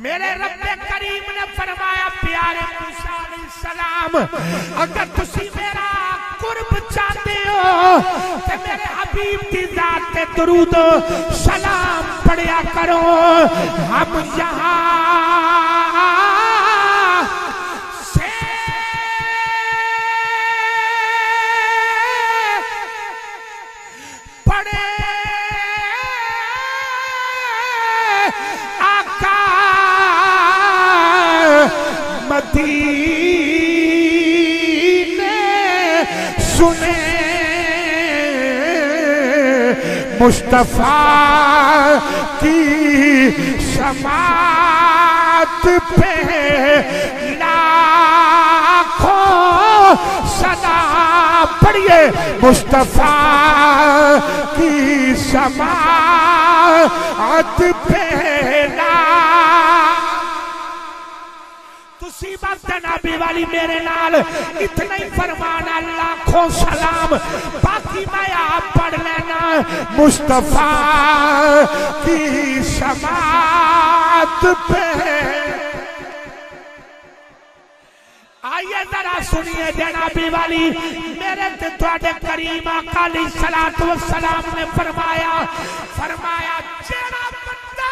मेरे रब्बे करीम ने फरमाया प्यारे मूसा अलैहिस्सलाम अगर तुसी मेरा कुर्ब चाहते हो तो मेरे हबीब की जात पे दरूद सलाम पढ़या करो। हम यहाँ से पढ़े मदीने सुने मुस्तफा की समात पे लाखों सलाम पढ़िए मुस्तफा की समात पे जनाबी वाली मेरे नाल इतना ही फरमाना लाखों सलाम बाकी मैं आप पढ़ लेना मुस्तफा की समात पे। आइए जरा सुनिए जनाबी वाली मेरे ते तुहाडे करीम आका अलैहिस्सलातु वस्सलाम ने फरमाया जेड़ा बंदा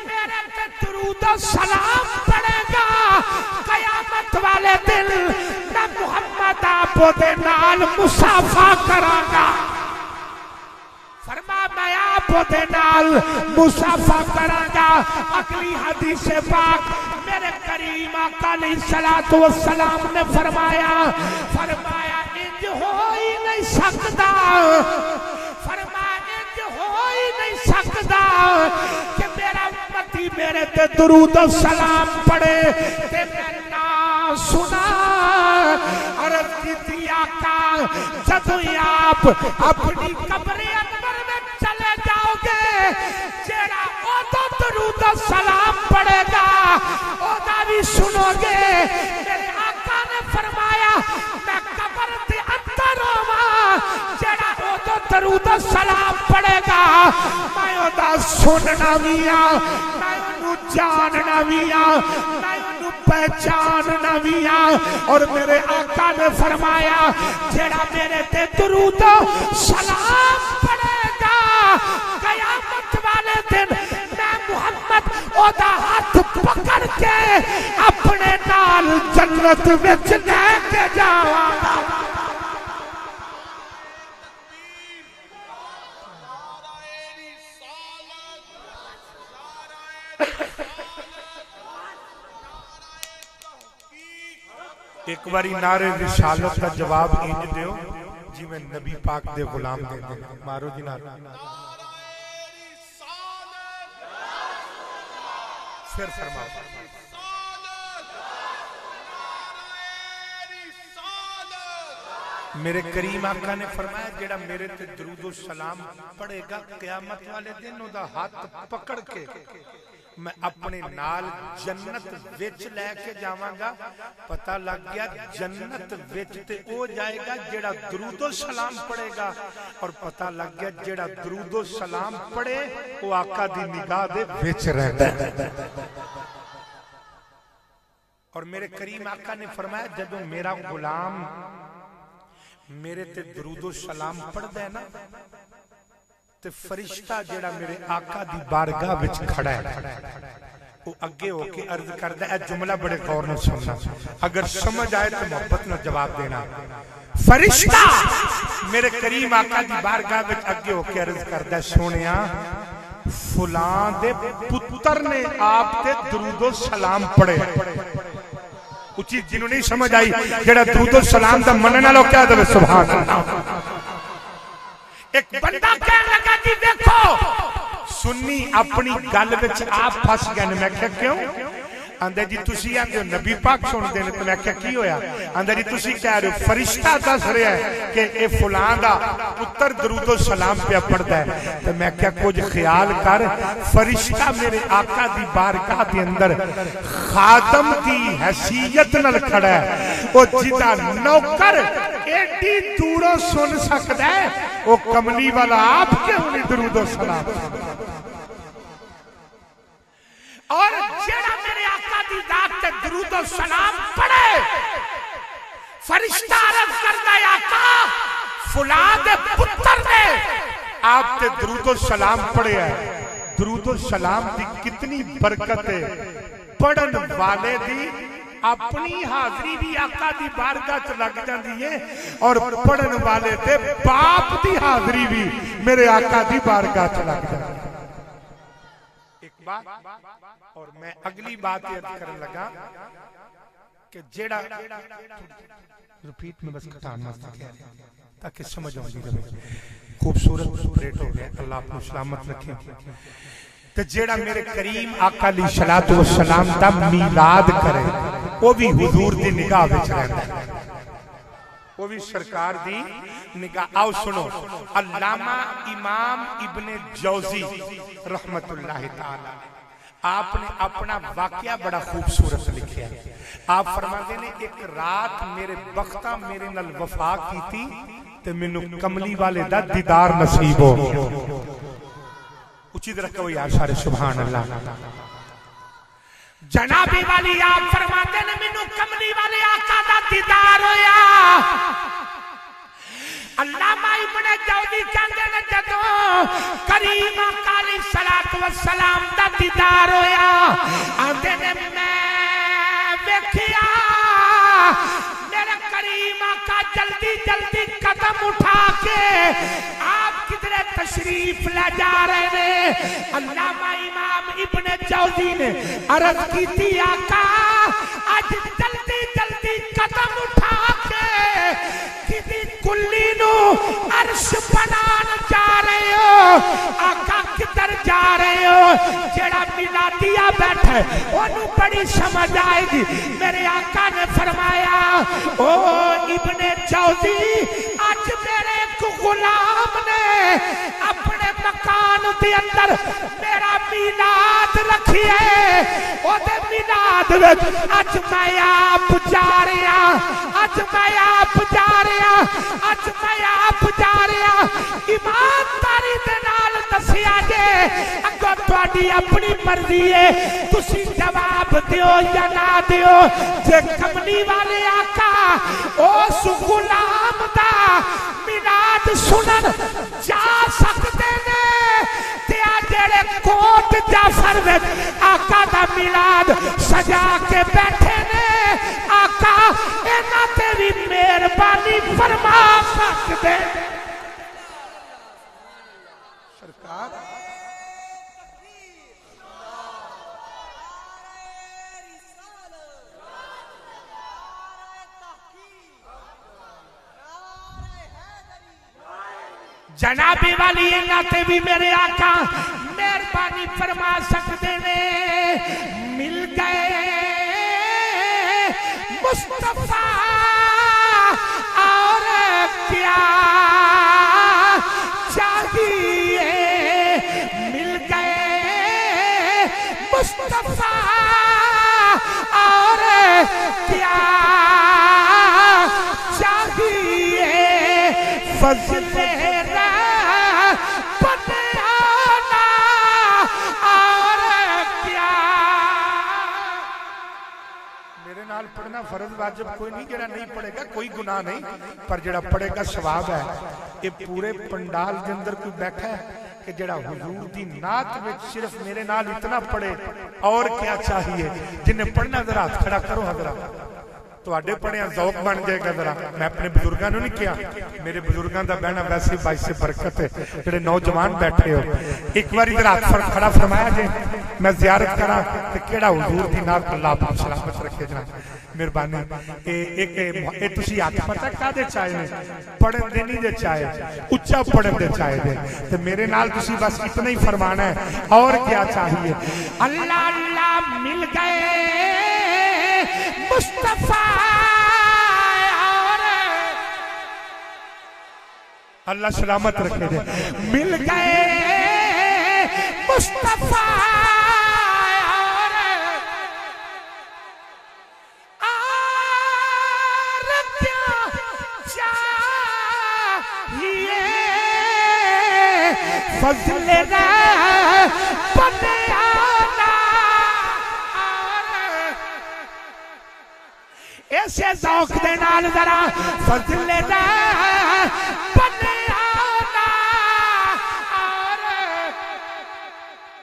मेरे पे दुरूद सलाम पड़ेगा कयामत वाले दिन मैं मुहम्मद आपो दे नाल मुसाफा करांगा। फरमा मैं आपो दे नाल मुसाफा करांगा। अगली हदीस पाक मेरे करीम आका अलैहिस्सलातु वस्सलाम ने फरमाया इंज हो ही नहीं सकता नहीं सकता कि मेरा उम्मती मेरे ते दुरूद सलाम पढ़े ते मैं ना सुना। अर्ज़ की आका जदों आप अपनी कब्र अनवर में चले जाओगे जेड़ा ओदो दुरूद सलाम पढ़ेगा ओदा भी सुनोगे। मेरे आका ने फरमाया मैं कब्र दे अंदर होवां जेड़ा ओदो दुरूद सलाम पढ़ेगा मैं ओदा सुनना भी आ मैं उन्हें जानना भी आ मैं उन्हें पहचानना भी आ। और मेरे आका ने फरमाया जेड़ा मेरे ते दुरूद सलाम पढ़ेगा कयामत वाले दिन मैं मुहम्मद ओदा हाथ पकड़ के अपने नाल जन्नत विच लेके जावांगा। एक बारी नारे रिसालत का जवाब इंज दियो जिवें नबी पाक दे गुलाम देंदे मारो जी नारे फिर फरमाओ मेरे करीम आका ने फरमाया जेड़ा मेरे ते दरूद सलाम पढ़ेगा क़यामत वाले दिन ओदा हाथ पकड़ के मैं अपने नाल जन्नत विच लेके जावांगा। पता लग गया जन्नत विच ते ओ जाएगा जेड़ा दरूदो सलाम पढ़ेगा और पता लग गया जेड़ा दरूदो सलाम पढ़े वो आका दी निगाह दे विच रहता है। और मेरे करीम आका ने फरमाया जदों मेरा गुलाम मेरे ते दरूदो सलाम पढ़दा है ना ते फरिश्ता जेड़ा मेरे आका दी बारगाह विच खड़ा है वो अगे होके अर्ज करदा है। जुमला बड़े गौर नाल सुनना अगर समझ आए तो मोहब्बत नाल जवाब देना। फरिश्ता मेरे करीम आका दी बारगाह विच अगे होके अर्ज करदा है सोनिया फलां दे पुत्र ने आप ते दरूदो सलाम पढ़े। उची जिन्हों नहीं समझ आई जेड़ा दरूदो सलाम दा मनन वाला क्या दे सुभान अल्लाह। एक बंदा कहने लगा जी देखो सुन्नी अपनी गल विच आप फस गए। मैं क्या क्यों आंदा जी तुसी आंदे हो नबी पाक सुनदे ने तो मैं क्या की होया आंदा जी तुसी कह रहे हो फरिश्ता दस रहा है कि ए फलां दा पुत्र दरूदो सलाम पे पढ़दा है तो मैं क्या कुछ ख्याल कर फरिश्ता मेरे आका दी बारगाह दे अंदर खादम दी हैसियत नाल खड़ा है ओ जिदा नौकर एडी दूरों सुन सकता है वो कमली वाला आप क्यों नहीं दरूदो सलाम। और जेड़ा मेरे आका दी जात ते दरूदो सलाम पढ़े फरिश्ता अर्ज करदा है आका फुला दे पुत्र ने आप ते दरूदो सलाम पढ़े है। दरूदो सलाम दी कितनी बरकत है। पढ़न वाले दी अपनी हाजरी भी आका दी बारगाह च लग जाती है और पढ़न वाले ते बाप दी हाजरी भी मेरे आका दी बारगाह च लग जाती है। एक बात और मैं अगली बात याद करने लगा कि जेड़ा रिपीट में बस घटाना ताकि समझ आऊंगी रहे। खूबसूरत रेट हो गया, अल्लाह आपको सलामत रखे। तो जेड़ा मेरे करीम आका ली सलातो व सलाम दा मीलाद करे वो भी हुजूर दी निगाह विच रहंदा है, वो भी सरकार दी निगाह। आओ सुनो, अल्लामा इमाम इब्ने जौजी रहमतुल्लाह ताला आपने अपना वाकया बड़ा खूबसूरत लिखा है। आप फरमाते ने एक रात मेरे बख्ता मेरे नाल वफा की थी ते मैनू कमली वाले दा दीदार नसीब हो गया। उचित रखो यार सारे सुभान अल्लाह। जनाबी वाली आप फरमाते ने मैनू कमली वाले आका दा दीदार होया। अल्लामा इब्ने जौजी कहंदे ने जदों करीम आका दी सलात व सलाम दा दीदार होया आंदे ने मैं वेखिया मेरे करीम आका जल्दी जल्दी कदम उठा के आप किधरे तशरीफ ले जा रहे ने। अल्लामा इमाम इब्ने जौजी ने अर्ज की थी आका आज जल्दी जल्दी कदम उठा के किसी कुल्ली नू अर्श बनान जा रहे हो। आका किधर जा रहे हो? जेड़ा मिलादिया बैठा ओनू बड़ी समझ आएगी। मेरे आका ने फरमाया ओ इब्ने जौजी आज मेरे गुलाम ने अपने मकान के अंदर मेरा मिलाद रखिए। ओदे मिलाद विच अज मैं आप जा रहा, अज मैं आप जा रहा, अज मैं आप जा रहा। ईमानदारी दे नाल दसिया जे अगों तुहाडी अपनी मर्जी है, तुसी जवाब दियो या ना दियो। जे कमली वाले आका उस गुलाम दा मिलाद सुनन जा सकते ने ते आ जेड़े कोट जाफर विच आका दा मिलाद सजा के बैठे ने आका इन्हां ते भी मेहरबानी फरमा सकदे सरकार। जनाबी वाली नाते भी मेरे आका मेहरबानी फरमा सकते ने। मिल गए मुस्तफा और क्या चाहिए। मिल गए मुस्तफा और क्या चाहिए। फज़ले पढ़ना फर्ज वाजिब कोई नहीं, जेड़ा नहीं पढ़ेगा कोई गुनाह नहीं, पर जेड़ा पढ़ेगा सवाब है। ये पूरे पंडाल के अंदर कोई बैठा है कि जेड़ा हुजूर दी नात में सिर्फ मेरे नाल इतना पढ़े और क्या चाहिए। जिन्हें पढ़ना जरा हाथ खड़ा करो हजरा, तुहाडे पढ़िया ज़ौक बन जाएगा। जरा मैं अपने बुजुर्गों ने नहीं किया, मेरे बुजुर्गों का बहना वैसे बाईस से बरकत है। जेड़े नौजवान बैठे हो एक बार इधर हाथ खड़ा फरमाया जे मैं जियारत करा ते केड़ा हुजूर दी नात अल्लाह आपको सलामत रखे। जनाब मेहरबानी एक तुसी हाथ पता कादे चाहे ने पढ़न दे नहीं दे चाहे उच्चा पढ़न दे चाहे दे ते मेरे नाल तुसी बस इतना ही फरमाना है और क्या चाहिए। अल्लाह अल्लाह मिल गए मुस्तफा और अल्लाह सलामत रखे दे। मिल गए मुस्तफा और क्या चाहिए। फजले रे बने आना ऐसे ज़ौक़ दे नाल जरा फजले रे बने